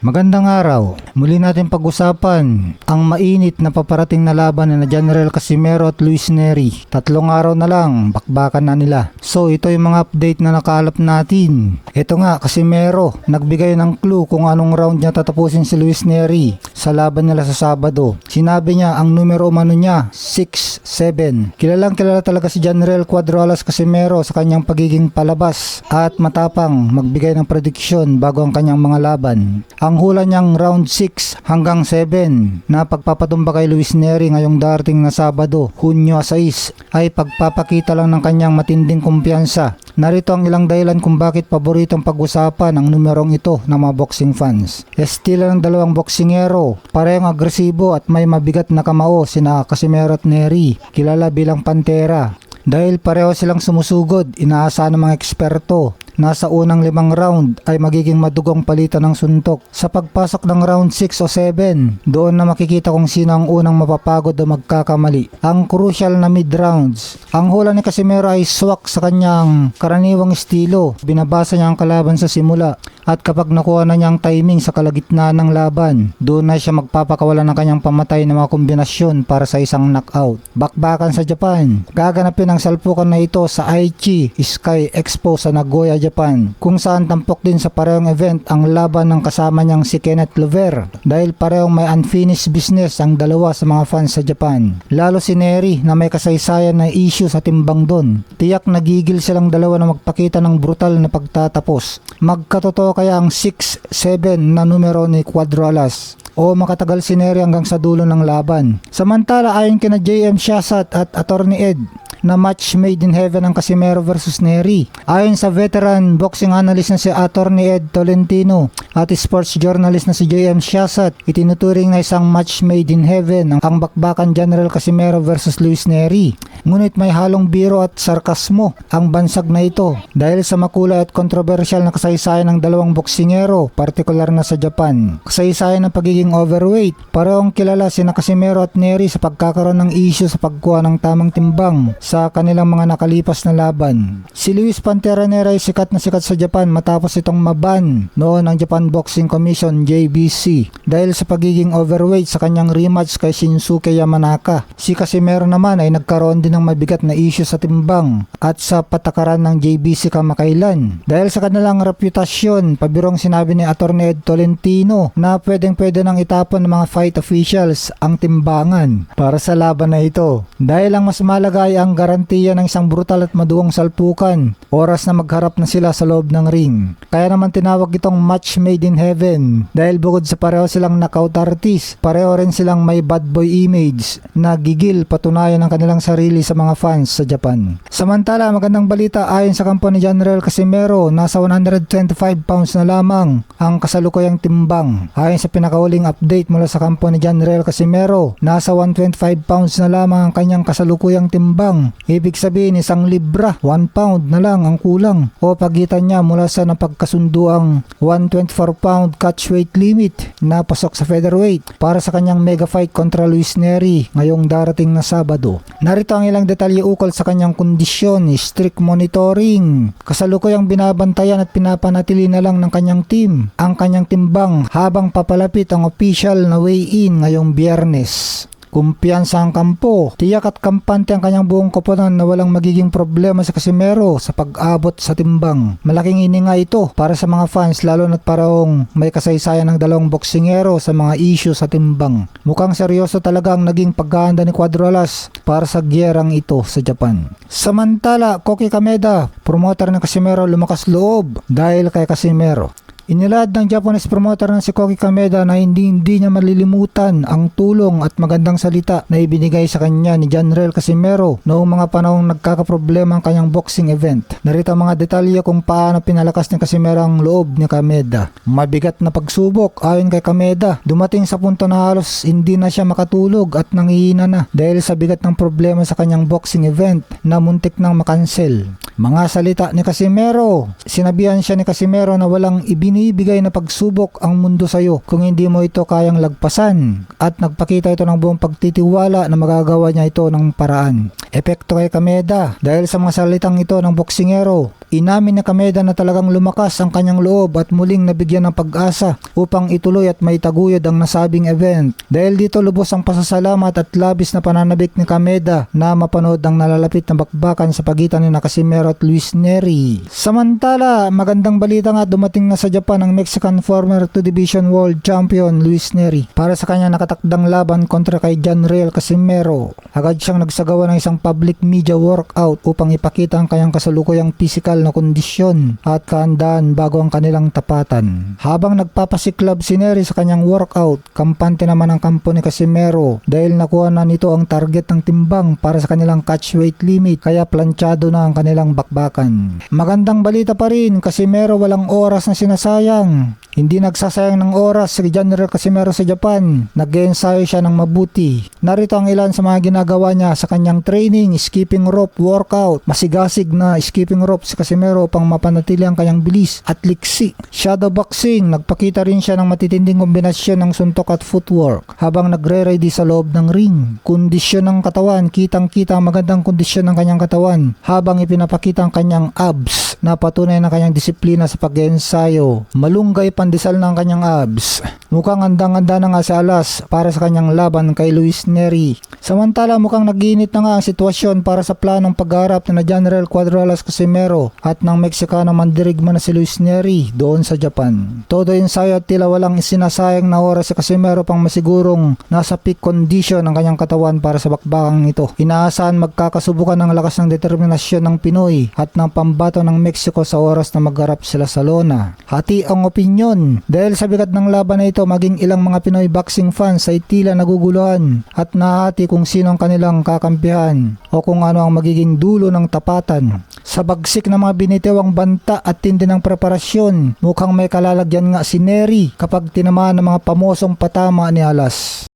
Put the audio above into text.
Magandang araw. Muli natin pag-usapan ang mainit na paparating na laban na General Casimero at Luis Nery. 3 araw na lang, bakbakan na nila. So ito yung mga update na nakalap natin. Ito nga, Casimero, nagbigay ng clue kung anong round niya tatapusin si Luis Nery sa laban nila sa Sabado. Sinabi niya ang numero umano niya, 6-7. Kilalang kilala talaga si General Cuadro Alas Casimero sa kanyang pagiging palabas at matapang magbigay ng prediksyon bago ang kanyang mga laban. Ang hula niyang round 6 hanggang 7 na pagpapatumba kay Luis Nery ngayong darating na Sabado, Hunyo 6 ay pagpapakita lang ng kanyang matinding kumpiyansa. Narito ang ilang dahilan kung bakit paboritong pag-usapan ang numerong ito ng mga boxing fans. Estilo ng dalawang boksingero, parehong agresibo at may mabigat na kamao sina Casimero at Nery, kilala bilang Pantera. Dahil pareho silang sumusugod, inaasahan ng mga eksperto na sa unang 5 round ay magiging madugong palitan ng suntok. Sa pagpasok ng round 6 o 7, doon na makikita kung sino ang unang mapapagod o magkakamali. Ang crucial na mid-rounds. Ang hula ni Casimero ay swak sa kanyang karaniwang estilo. Binabasa niya ang kalaban sa simula at kapag nakuha na niya ang timing sa kalagitnaan ng laban, doon na siya magpapakawalan ng kanyang pamatay na mga kombinasyon para sa isang knockout. Bakbakan sa Japan. Gaganapin ang salpukan na ito sa Aichi Sky Expo sa Nagoya, Japan, kung saan tampok din sa parehong event ang laban ng kasama niyang si Kenneth Lover dahil parehong may unfinished business ang dalawa sa mga fans sa Japan. Lalo si Nery na may kasaysayan na issue sa timbang doon. Tiyak nagigil silang dalawa na magpakita ng brutal na pagtatapos. Magkatotoo kaya ang 6-7 na numero ni Cuadro Alas o makatagal si Nery hanggang sa dulo ng laban. Samantala ayon kina JM Shasat at Attorney Ed na match made in heaven ang Casimero versus Nery. Ayon sa veteran boxing analyst na si Attorney Ed Tolentino at sports journalist na si JM Shasat, itinuturing na isang match made in heaven ang bakbakan General Casimero versus Luis Nery. Ngunit may halong biro at sarkasmo ang bansag na ito dahil sa makulay at kontrobersyal na kasaysayan ng dalawang boksingero, partikular na sa Japan. Kasaysayan ng pagiging overweight. Parehong kilala sina Casimero at Nery sa pagkakaroon ng issue sa pagkuha ng tamang timbang sa kanilang mga nakalipas na laban. Si Luis Pantera Nery ay sikat na sikat sa Japan matapos itong maban noon ng Japan Boxing Commission JBC dahil sa pagiging overweight sa kanyang rematch kay Shinsuke Yamanaka. Si Casimero naman ay nagkaroon din ng mabigat na issue sa timbang at sa patakaran ng JBC kamakailan. Dahil sa kanilang reputasyon, pabirong sinabi ni Attorney Ed Tolentino na pwedeng-pwede nang itapon ng mga fight officials ang timbangan para sa laban na ito. Dahil ang mas malaga ay ang garantiya ng isang brutal at maduwang salpukan, oras na magharap na sila sa loob ng ring. Kaya naman tinawag itong match made in heaven dahil bukod sa pareho silang knockout artist, pareho rin silang may bad boy image na gigil patunayan ng kanilang sarili sa mga fans sa Japan. Samantala, magandang balita ayon sa kampo ni General Casimero, nasa 125 pounds na lamang ang kasalukuyang timbang. Ayon sa pinakahuling update mula sa kampo ni General Casimero, nasa 125 pounds na lamang ang kanyang kasalukuyang timbang. Ibig sabihin 1 libra, 1 pound na lang ang kulang o pagitan niya mula sa napagkasunduang 124 pound catch weight limit na pasok sa featherweight para sa kanyang mega fight kontra Luis Nery ngayong darating na Sabado. Narito ang ilang detalye ukol sa kanyang kondisyon, strict monitoring. Kasalukuyang binabantayan at pinapanatili na lang ng kanyang team ang kanyang timbang habang papalapit ang official na weigh-in ngayong Biyernes. Kumpiyansa ang kampo. Tiyak at kampante ang kanyang buong koponan na walang magiging problema sa Casimero sa pag-abot sa timbang. Malaking hininga ito para sa mga fans lalo na't parehong may kasaysayan ng dalawang boksingero sa mga issue sa timbang. Mukhang seryoso talaga ang naging paghahanda ni Cuadro Alas para sa giyerang ito sa Japan. Samantala, Koki Kameda, promoter ng Casimero, lumakas loob dahil kay Casimero. Inilad ng Japanese promoter na si Koki Kameda na hindi niya malilimutan ang tulong at magandang salita na ibinigay sa kanya ni General Casimero noong mga panahong nagkakaproblema ang kanyang boxing event. Narito ang mga detalye kung paano pinalakas ni Casimero ang loob ni Kameda. Mabigat na pagsubok ayon kay Kameda. Dumating sa punto na halos hindi na siya makatulog at nangihina na dahil sa bigat ng problema sa kanyang boxing event na muntik nang makansel. Mga salita ni Casimero. Sinabihan siya ni Casimero na walang ibinibigay na pagsubok ang mundo sa'yo kung hindi mo ito kayang lagpasan, at nagpakita ito ng buong pagtitiwala na magagawa niya ito ng paraan. Epekto kay Kameda dahil sa mga salitang ito ng boksingero Inamin ni Kameda na talagang lumakas ang kanyang loob at muling nabigyan ng pag-asa upang ituloy at maitaguyod ang nasabing event. Dahil dito lubos ang pasasalamat at labis na pananabik ni Kameda na mapanood ang nalalapit na bakbakan sa pagitan ni Casimero at Luis Neri. Samantala, magandang balita nga, dumating na sa Japan ang Mexican former 2 Division World Champion Luis Neri para sa kanya nakatakdang laban kontra kay Janriel Casimero. Agad siyang nagsagawa ng isang public media workout upang ipakita ang kanyang kasalukuyang physical na kondisyon at kahandaan bago ang kanilang tapatan. Habang nagpapasiklab si Neri sa kanyang workout, kampante naman ang kampo ni Casimero dahil nakuha na nito ang target ng timbang para sa kanilang catch weight limit, kaya planchado na ang kanilang bakbakan. Magandang balita pa rin, Casimero walang oras na sinasayang. Hindi nagsasayang ng oras si Janriel Casimero sa Japan. Nag-ensayo siya ng mabuti. Narito ang ilan sa mga ginagawa niya sa kanyang training: skipping rope workout. Masigasig na skipping rope si Casimero upang mapanatili ang kanyang bilis at liksi. Shadow boxing. Nagpakita rin siya ng matitinding kombinasyon ng suntok at footwork habang nagre-ready sa loob ng ring. Kondisyon ng katawan. Kitang-kita ang magandang kondisyon ng kanyang katawan habang ipinapakita ang kanyang abs na patunay na kanyang disiplina sa pag-ensayo. Malunggay pandesal ng kanyang abs. Mukhang andang-anda na nga si Alas para sa kanyang laban kay Luis Neri. Samantala, mukhang nag-iinit na nga ang sitwasyon para sa planong pagharap na Janriel Cuadralas Casimero at ng Meksikano mandirigma na si Luis Neri doon sa Japan. Todo ensayo at tila walang sinasayang na oras si Casimero pang masigurong nasa peak condition ang kanyang katawan para sa bakbakang ito. Inaasahan magkakasubukan ng lakas ng determinasyon ng Pinoy at ng pambato ng Mexico sa oras na magharap sila sa lona. Hati ang opinyon dahil sa bigat ng laban na ito, maging ilang mga Pinoy boxing fans ay tila naguguluhan at nahati kung sino ang kanilang kakampihan o kung ano ang magiging dulo ng tapatan. Sa bagsik ng mga binitewang banta at tindi ng preparasyon, mukhang may kalalagyan nga si Neri kapag tinamaan ng mga pamosong patama ni Alas.